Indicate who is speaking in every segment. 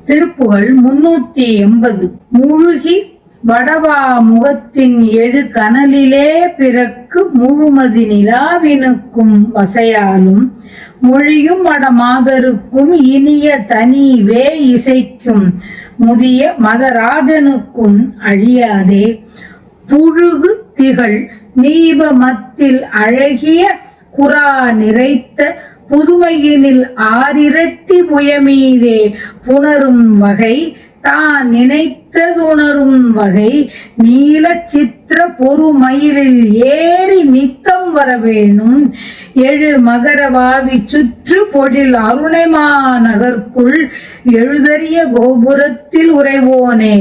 Speaker 1: திருப்புகழ் 380. மூழ்கி வடவா முகத்தின் எழு கனலிலே பிறக்கு முழுமதி நிலாவினுக்கும் வசையாலும் மொழியும் வடமாதருக்கும் இனிய தனி வே இசைக்கும் முதிய மதராஜனுக்கும் அழியாதே. புழுகு திகழ் நீபமத்தில் அழகிய குரா நிறைத்த புதுமையினில் ஆரிரட்டி புயமீதே புணரும் வகை தான் நினைத்ததுணரும் வகை நீல சித்திர பொறுமயிலில் ஏறி நித்தம் வரவேணும் எழு மகரவாவி சுற்று பொழில் அருணைமா நகர்க்குள் எழுதறிய கோபுரத்தில் உறைவோனே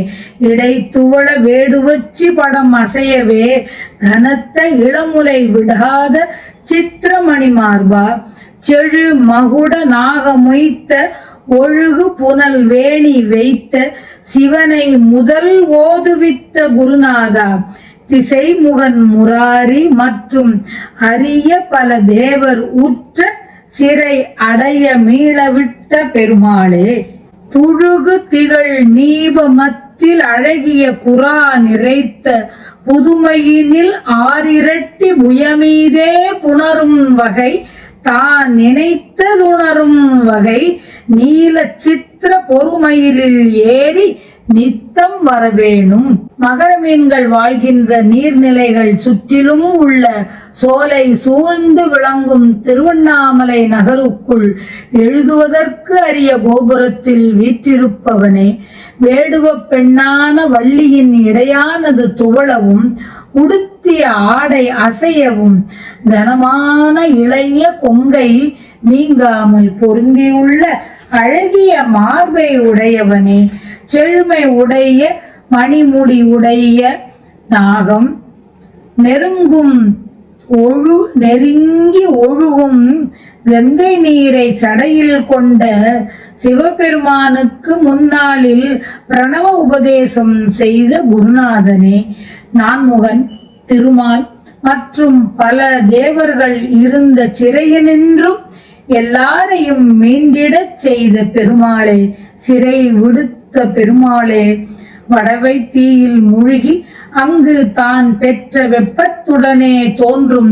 Speaker 1: இடைத்துவள வேடுவச்சி படம் அசையவே கனத்த இளமுலை விடாத சித்திரமணி மார்பா செழு மகுட நாக மொய்த்த ஒழுகு புனல் வேணி வைத்த சிவனை முதல் ஓதுவித்த குருநாதா திசை முகன் முராரி மற்றும் அரிய பல தேவர் உற்ற சிறை அடைய மீளவிட்ட பெருமாளே. புழுகு திகழ் நீபமத்தில் அழகிய குரா நிறைத்த புதுமையினில் ஆரிரட்டி புயமீதே புணரும் வகை தான் நினைத்ததுணரும் வகை நீல சித்திர பொறுமையிலில் ஏறி நித்தம் வரவேணும். மகர மீன்கள் வாழ்கின்ற நீர்நிலைகள் சுற்றிலும் உள்ள சோலை சூழ்ந்து விளங்கும் திருவண்ணாமலை நகருக்குள் எழுதுவதற்கு அரிய கோபுரத்தில் வீற்றிருப்பவனே வேடுவ பெண்ணான வள்ளியின் இடையானது துவளவும் உடுத்திய ஆடை அசையவும் கனமான இளைய கொங்கை நீங்காமல் பொருந்தியுள்ள அழகிய மார்பை உடையவனே செழுமை உடைய மணிமுடி உடைய நாகம் நெருங்கி ஒழுகும் கங்கை நீரை சடையில் கொண்ட சிவபெருமானுக்கு முன்னாளில் பிரணவ உபதேசம் செய்த குருநாதனே நான்முகன் திருமால் மற்றும் பல தேவர்கள் இருந்த சிறையினின்றும் எல்லாரையும் மீண்டிடச் செய்த பெருமாளே சிறை விடுத்த பெருமாளே வடவை தீயில் மூழ்கி அங்கு தான் பெற்ற வெப்பத்துடனே தோன்றும்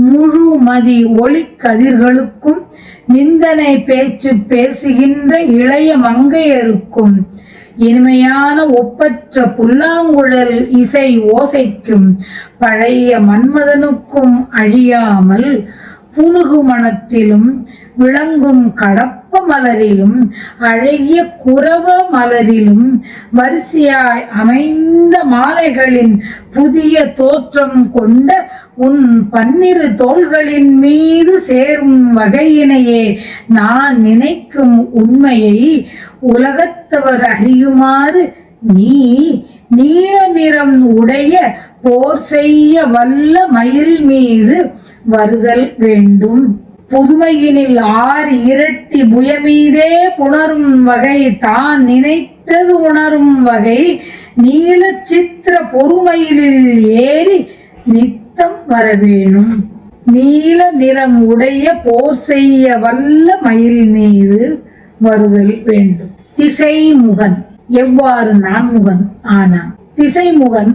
Speaker 1: முழுமதி ஒளி கதிர்களுக்கும் நிந்தனை பேச்சு பேசுகின்ற இளைய மங்கையருக்கும் இனிமையான ஒப்பற்ற புல்லாங்குழல் இசை ஓசைக்கும் பழைய மன்மதனுக்கும் அழியாமல் புனுகு மணத்திலும் விளங்கும் கடப்ப மலரிலும் அழகிய குரவ மலரிலும் வரிசையாய் அமைந்த மாலைகளின் புதிய தோற்றம் கொண்ட உன் 12 தோள்களின் மீது சேரும் வகையினையே நான் நினைக்கும் உண்மையை உலகத்தவர் அறியுமாறு நீ நீல நிறம் உடைய போர் செய்ய வல்ல மயில் மீது வருதல் வேண்டும். புதுமையினில் இரட்டி புயமீதே புணரும் வகை தான் நினைத்தது உணரும் வகை நீல சித்திர பொறுமையிலில் ஏறி நித்தம் வரவேணும். நீல நிறம் உடைய போர் செய்ய வல்ல மயில் மீது வருதல் வேண்டும். திசைமுகன் எவ்வாறு நான்முகன் ஆனான்? திசைமுகன்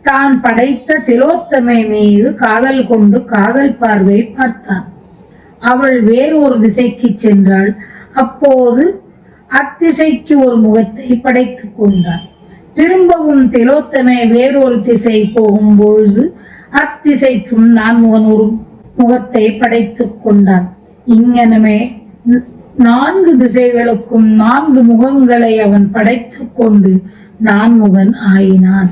Speaker 1: தான் படைத்த திலோத்தமை மீது காதல் கொண்டு காதல் பார்வை பார்த்தான். அவள் வேறொரு திசைக்கு சென்றாள். அப்போது அத்திசைக்கு ஒரு முகத்தை படைத்துக் கொண்டான். திரும்பவும் திலோத்தமை வேறொரு திசை போகும்போது அத்திசைக்கும் நான்முகன் ஒரு முகத்தை படைத்துக் கொண்டான். இங்கனமே 4 திசைகளுக்கும் 4 முகங்களை அவன் படைத்துக் கொண்டு நான்முகன் ஆயினான்.